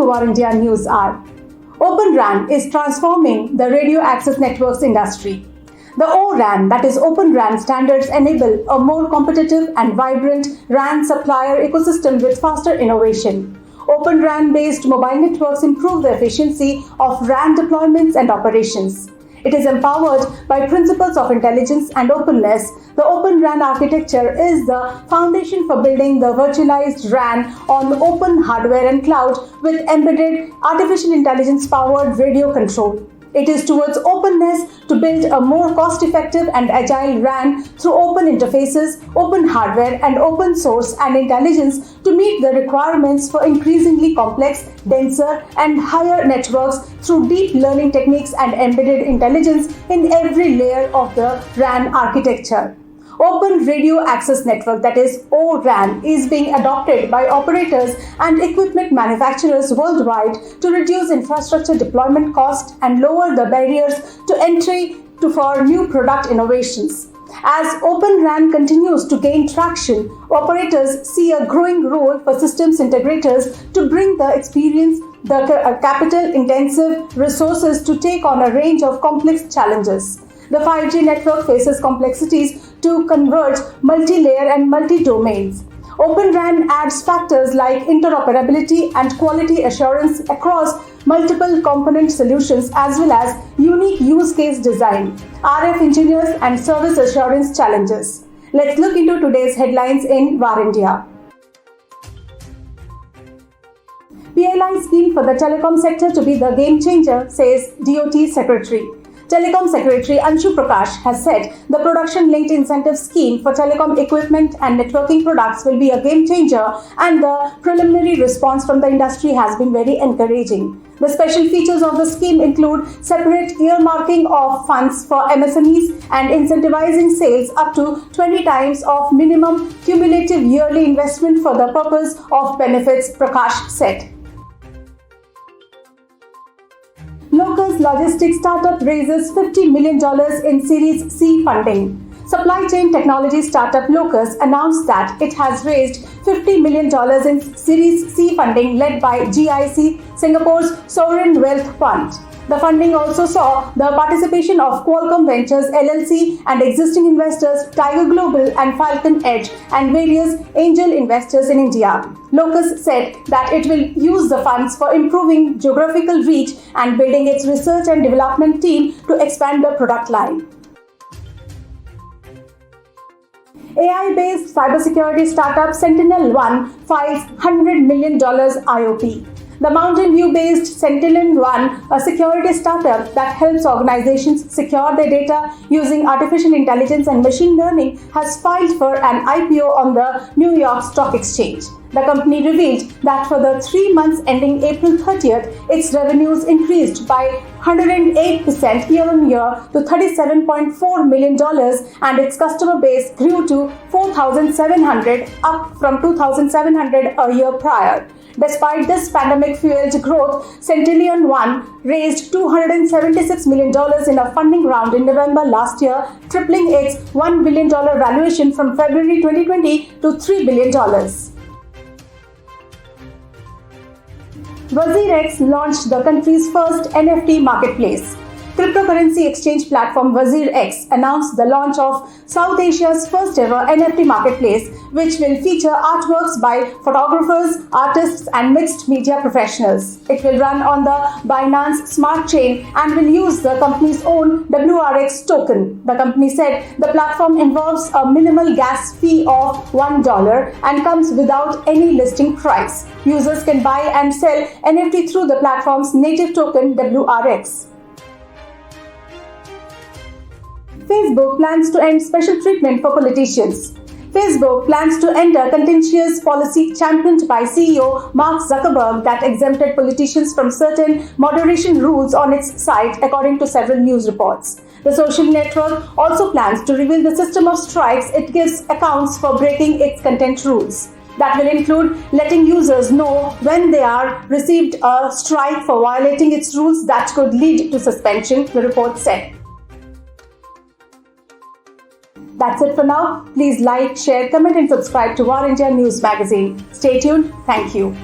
War India News Hour. Open RAN is transforming the radio access networks industry. The O-RAN, that is Open RAN standards, enable a more competitive and vibrant RAN supplier ecosystem with faster innovation. Open RAN-based mobile networks improve the efficiency of RAN deployments and operations. It is empowered by principles of intelligence and openness. The Open RAN architecture is the foundation for building the virtualized RAN on open hardware and cloud with embedded artificial intelligence-powered radio control. It is towards openness to build a more cost-effective and agile RAN through open interfaces, open hardware, and open source and intelligence to meet the requirements for increasingly complex, denser, and higher networks through deep learning techniques and embedded intelligence in every layer of the RAN architecture. Open Radio Access Network, that is O-RAN, is being adopted by operators and equipment manufacturers worldwide to reduce infrastructure deployment cost and lower the barriers to entry for new product innovations. As Open RAN continues to gain traction, operators see a growing role for systems integrators to bring the experience, the capital-intensive resources to take on a range of complex challenges. The 5G network faces complexities to converge multi-layer and multi-domains. Open RAN adds factors like interoperability and quality assurance across multiple component solutions as well as unique use case design, RF engineers and service assurance challenges. Let's look into today's headlines in War India. PLI scheme for the telecom sector to be the game changer, says DOT Secretary. Telecom Secretary Anshu Prakash has said the production-linked incentive scheme for telecom equipment and networking products will be a game changer, and the preliminary response from the industry has been very encouraging. The special features of the scheme include separate earmarking of funds for MSMEs and incentivizing sales up to 20 times of minimum cumulative yearly investment for the purpose of benefits, Prakash said. Locus Logistics startup raises $50 million in Series C funding. Supply chain technology startup Locus announced that it has raised $50 million in Series C funding led by GIC, Singapore's sovereign wealth fund. The funding also saw the participation of Qualcomm Ventures LLC and existing investors Tiger Global and Falcon Edge and various angel investors in India. Locus said that it will use the funds for improving geographical reach and building its research and development team to expand the product line. AI-based cybersecurity startup SentinelOne files $100 million IOP. The Mountain View-based SentinelOne, a security startup that helps organizations secure their data using artificial intelligence and machine learning, has filed for an IPO on the New York Stock Exchange. The company revealed that for the 3 months ending April 30th, its revenues increased by 108% year-on-year to $37.4 million, and its customer base grew to 4,700, up from 2,700 a year prior. Despite this pandemic-fueled growth, SentinelOne raised $276 million in a funding round in November last year, tripling its $1 billion valuation from February 2020 to $3 billion. WazirX launched the country's first NFT marketplace. Cryptocurrency exchange platform WazirX announced the launch of South Asia's first ever NFT marketplace, which will feature artworks by photographers, artists, and mixed media professionals. It will run on the Binance Smart Chain and will use the company's own WRX token. The company said the platform involves a minimal gas fee of $1 and comes without any listing price. Users can buy and sell NFT through the platform's native token WRX. Facebook plans to end special treatment for politicians. Facebook plans to end a contentious policy championed by CEO Mark Zuckerberg that exempted politicians from certain moderation rules on its site, according to several news reports. The social network also plans to reveal the system of strikes it gives accounts for breaking its content rules. That will include letting users know when they are received a strike for violating its rules that could lead to suspension, the report said. That's it for now. Please like, share, comment and subscribe to War India News Magazine. Stay tuned. Thank you.